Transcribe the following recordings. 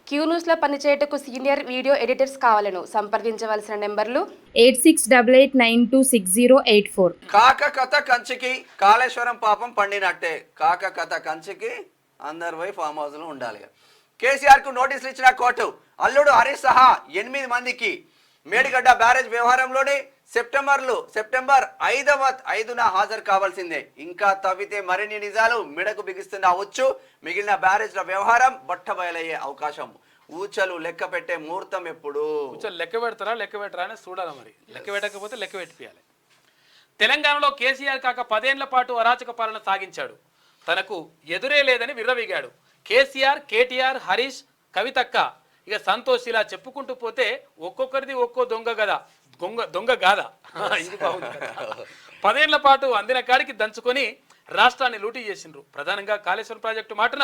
Queue న్యూస్లో పనిచేయటకు senior video editors కావాలను సంప్రదించవలసిన నెంబర్లు 8688960884. కాక కథ కంచికి కాళేశ్వరం పాపం పండినట్టే. కాక కథ కంచికి అందరు పోయి ఫామ్ హౌస్ లో ఉండాలి. కేసీఆర్ కు నోటీసులు ఇచ్చిన కోర్టు అల్లుడు హరీష్ సహా 8 మందికి మేడిగడ్డ బ్యారేజ్ వ్యవహారంలోనే సెప్టెంబర్ 5న హాజరు కావాల్సిందే. ఇంకా తవ్వితే మరిన్ని నిజాలు మెడకు బిగిస్తున్న వచ్చు. మిగిలిన బ్యారేజ్ల వ్యవహారం బట్టబయలయ్యే అవకాశం. ఊచలు లెక్క పెట్టే ముహూర్తం ఎప్పుడు? ఊచలు లెక్క పెట్టరా అని చూడాలి. మరి లెక్క పెట్టకపోతే లెక్క పెట్టియాలి. తెలంగాణలో కేసీఆర్ కాక 10 ఏళ్ల పాటు అరాచక పాలన సాగించాడు. తనకు ఎదురే లేదని విర్రవీగాడు. కేసీఆర్, కేటీఆర్, హరీష్, కవితక్క, ఇక సంతోష్ ఇలా చెప్పుకుంటూ పోతే ఒక్కొక్కరిది ఒక్కో దొంగ గాదా. ఇది బాగుంది కదా. 10 ఏళ్ల పాటు అందిన కాడికి దంచుకొని రాష్ట్రాన్ని లూటీ చేసిండ్రు. ప్రధానంగా కాళేశ్వరం ప్రాజెక్టు మాటన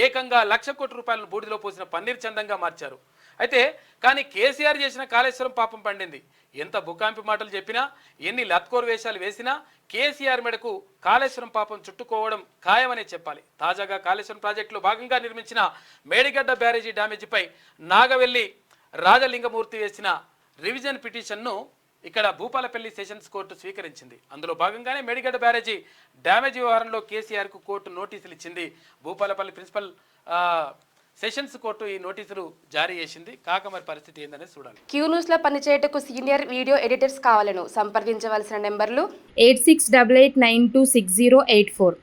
ఏకంగా 1,00,000 కోట్ల రూపాయలను బూడిదలో పోసిన పన్నీర్ చందంగా మార్చారు. అయితే కానీ కేసీఆర్ చేసిన కాళేశ్వరం పాపం పండింది. ఎంత బుకాంపి మాటలు చెప్పినా, ఎన్ని లత్కోర్ వేషాలు వేసినా కేసీఆర్ మెడకు కాళేశ్వరం పాపం చుట్టుకోవడం ఖాయమనే చెప్పాలి. తాజాగా కాళేశ్వరం ప్రాజెక్టులో భాగంగా నిర్మించిన మేడిగడ్డ బ్యారేజీ డ్యామేజీపై నాగవెల్లి రాజలింగమూర్తి వేసిన రివిజన్ పిటిషన్ను ఇక్కడ భూపాలపల్లి సెషన్స్ కోర్టు స్వీకరించింది. అందులో భాగంగానే మేడిగడ్డ బ్యారేజీ డ్యామేజ్ వ్యవహారంలో కేసీఆర్కు కోర్టు నోటీసులు ఇచ్చింది. భూపాలపల్లి ప్రిన్సిపల్ సెషన్స్ కోర్టు ఈ నోటీసులు జారీ చేసింది. కాక మరి పరిస్థితి ఏందనేది చూడాలి. క్యూ న్యూస్లో పనిచేయటకు సీనియర్ వీడియో ఎడిటర్స్ కావాలను సంప్రదించవలసిన నెంబర్లు 8688960884.